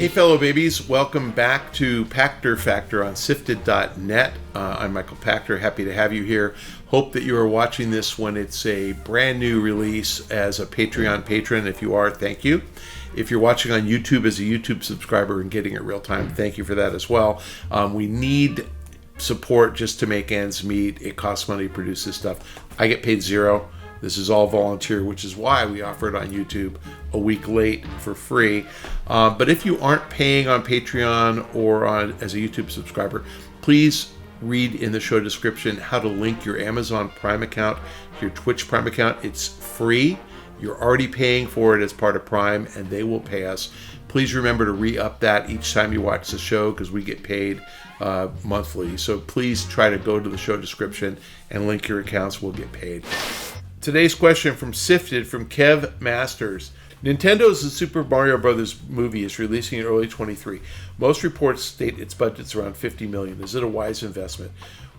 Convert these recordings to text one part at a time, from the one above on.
Hey fellow babies, welcome back to Pachter Factor on SIFTD.net. I'm Michael Pachter, happy to have you here. Hope that you are watching this when it's a brand new release as a Patreon patron. If you are, thank you. If you're watching on YouTube as a YouTube subscriber and getting it real time, thank you for that as well. We need support just to make ends meet. It costs money to produce this stuff. I get paid zero. This is all volunteer, which is why we offer it on YouTube a week late for free. But if you aren't paying on Patreon or as a YouTube subscriber, please read in the show description how to link your Amazon Prime account to your Twitch Prime account. It's free. You're already paying for it as part of Prime, and they will pay us. Please remember to re-up that each time you watch the show because we get paid monthly. So please try to go to the show description and link your accounts. We'll get paid. Today's question from Sifted from Kev Masters. Nintendo's The Super Mario Bros. Movie is releasing in early 23. Most reports state its budget's around $50 million. Is it a wise investment?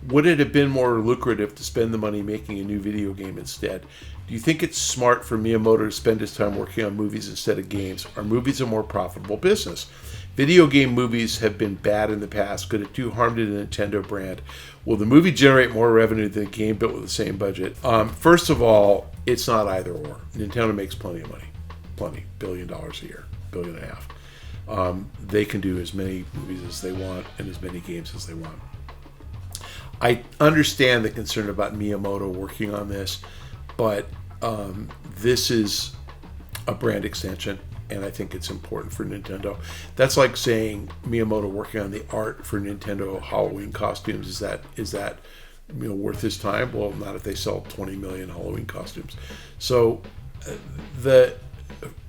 Would it have been more lucrative to spend the money making a new video game instead? Do you think it's smart for Miyamoto to spend his time working on movies instead of games? Are movies a more profitable business? Video game movies have been bad in the past. Could it do harm to the Nintendo brand? Will the movie generate more revenue than a game built with the same budget? First of all, it's not either or. Nintendo makes plenty of money. Plenty. $1 billion a year. $1.5 billion. They can do as many movies as they want and as many games as they want. I understand the concern about Miyamoto working on this, but this is a brand extension, and I think it's important for Nintendo. That's like saying Miyamoto working on the art for Nintendo Halloween costumes. Is that worth his time? Well, not if they sell 20 million Halloween costumes. So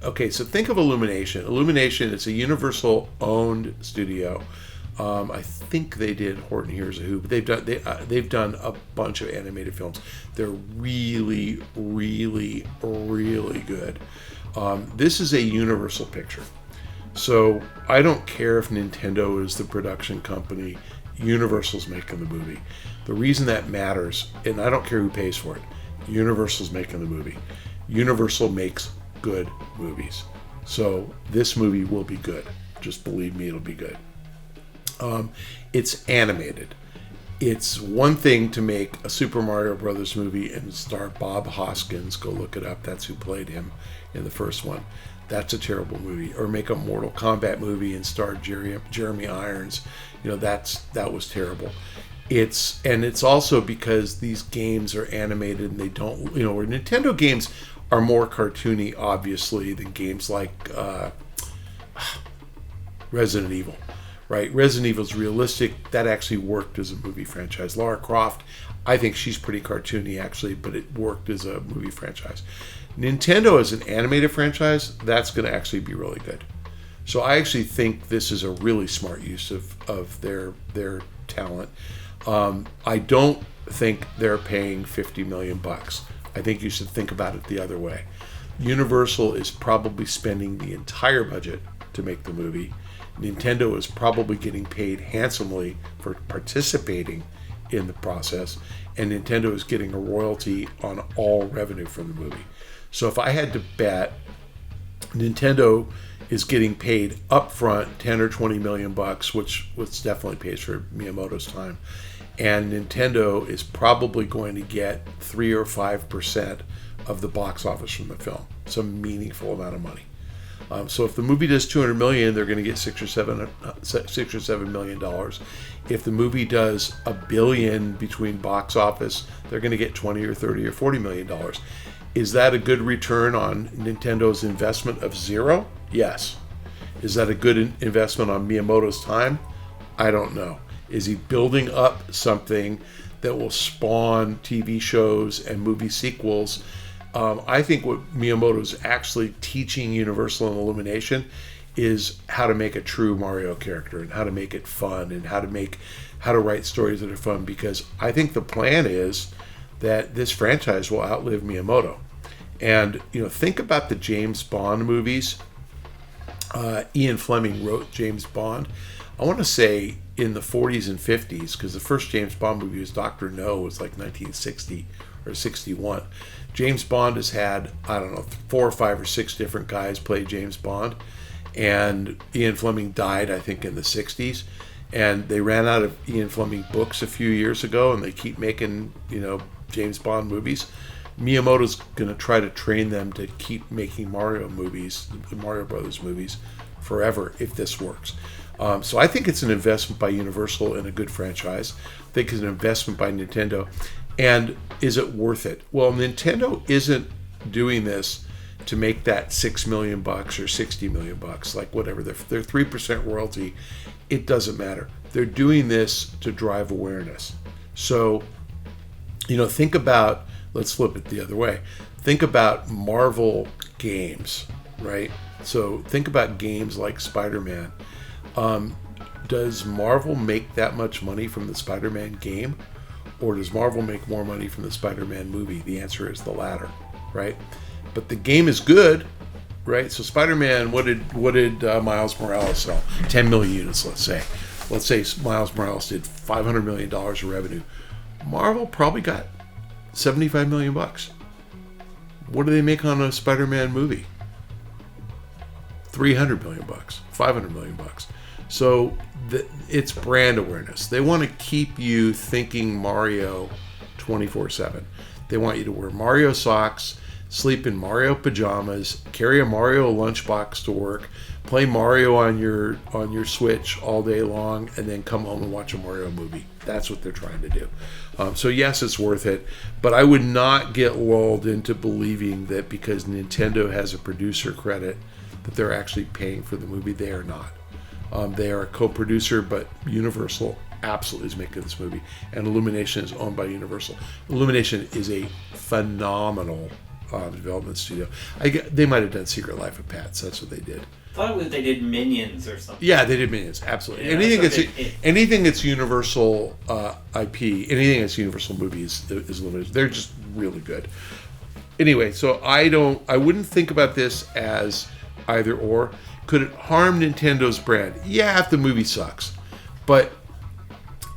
so think of Illumination. Illumination is a Universal-owned studio. I think they did Horton Hears a Who, but they've done a bunch of animated films. They're really, really, really good. This is a Universal picture. So I don't care if Nintendo is the production company. Universal's making the movie. The reason that matters, and I don't care who pays for it, Universal's making the movie. Universal makes good movies. So this movie will be good. Just believe me, it'll be good. It's animated. It's one thing to make a Super Mario Brothers movie and star Bob Hoskins. Go look it up. That's who played him in the first one. That's a terrible movie. Or make a Mortal Kombat movie and star Jeremy Irons. That was terrible. It's also because these games are animated and they don't, where Nintendo games are more cartoony, obviously, than games like Resident Evil. Right, Resident Evil's realistic. That actually worked as a movie franchise. Lara Croft, I think she's pretty cartoony actually, but it worked as a movie franchise. Nintendo as an animated franchise, that's going to actually be really good. So I actually think this is a really smart use of their talent. I don't think they're paying $50 million. I think you should think about it the other way. Universal is probably spending the entire budget to make the movie. Nintendo is probably getting paid handsomely for participating in the process, and Nintendo is getting a royalty on all revenue from the movie. So if I had to bet, Nintendo is getting paid upfront 10 or 20 million bucks, which definitely pays for Miyamoto's time, and Nintendo is probably going to get 3 or 5% of the box office from the film, some meaningful amount of money. So if the movie does $200 million, they're going to get $6 or $7 million. If the movie does $1 billion between box office, they're going to get $20 or $30 or $40 million. Is that a good return on Nintendo's investment of zero? Yes. Is that a good investment on Miyamoto's time? I don't know. Is he building up something that will spawn TV shows and movie sequels? I think what Miyamoto's actually teaching Universal and Illumination is how to make a true Mario character and how to make it fun and how to write stories that are fun, because I think the plan is that this franchise will outlive Miyamoto. And think about the James Bond movies. Ian Fleming wrote James Bond. I want to say in the 40s and 50s, because the first James Bond movie was Dr. No, was like 1960 or 61. James Bond has had, 4 or 5 or 6 different guys play James Bond. and Ian Fleming died, I think, in the 60s. And they ran out of Ian Fleming books a few years ago, and they keep making, James Bond movies. Miyamoto's going to try to train them to keep making Mario movies, the Mario Brothers movies, forever if this works. So I think it's an investment by Universal in a good franchise. I think it's an investment by Nintendo. And is it worth it? Well, Nintendo isn't doing this to make that $6 million or $60 million, like whatever. They're 3% royalty. It doesn't matter. They're doing this to drive awareness. So, think about, let's flip it the other way. Think about Marvel games, right? So think about games like Spider-Man. Does Marvel make that much money from the Spider-Man game? Or does Marvel make more money from the Spider-Man movie? The answer is the latter, right? But the game is good, right? So Spider-Man, what did Miles Morales sell? 10 million units, let's say. Let's say Miles Morales did $500 million of revenue. Marvel probably got $75 million. What do they make on a Spider-Man movie? $300 million, $500 million. So it's brand awareness. They want to keep you thinking Mario 24/7. They want you to wear Mario socks, sleep in Mario pajamas, carry a Mario lunchbox to work, play Mario on your Switch all day long, and then come home and watch a Mario movie. That's what they're trying to do. So yes, it's worth it, but I would not get lulled into believing that because Nintendo has a producer credit that they're actually paying for the movie. They are not. They are a co-producer, but Universal absolutely is making this movie, and Illumination is owned by Universal. Illumination is a phenomenal development studio. They might have done Secret Life of Pets. That's what they did. I thought it was they did Minions or something. Yeah, they did Minions. Absolutely. Yeah, anything that's Universal IP, anything that's Universal movies is limited. They're just really good. Anyway, so I wouldn't think about this as either or. Could it harm Nintendo's brand? Yeah, if the movie sucks. But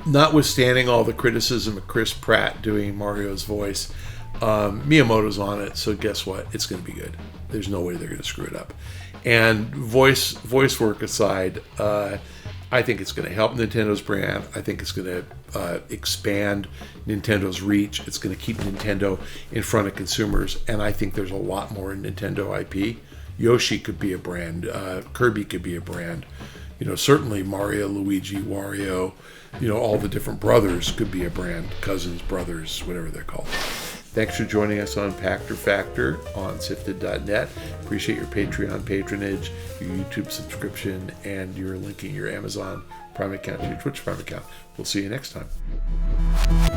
notwithstanding all the criticism of Chris Pratt doing Mario's voice, Miyamoto's on it, so guess what? It's going to be good. There's no way they're going to screw it up. And voice work aside, I think it's going to help Nintendo's brand. I think it's going to expand Nintendo's reach. It's going to keep Nintendo in front of consumers, and I think there's a lot more in Nintendo IP. Yoshi could be a brand. Kirby could be a brand. Certainly Mario, Luigi, Wario, all the different brothers could be a brand. Cousins, brothers, whatever they're called. Thanks for joining us on Pachter Factor on SIFTD.net. Appreciate your Patreon patronage, your YouTube subscription, and your linking your Amazon Prime account to your Twitch Prime account. We'll see you next time.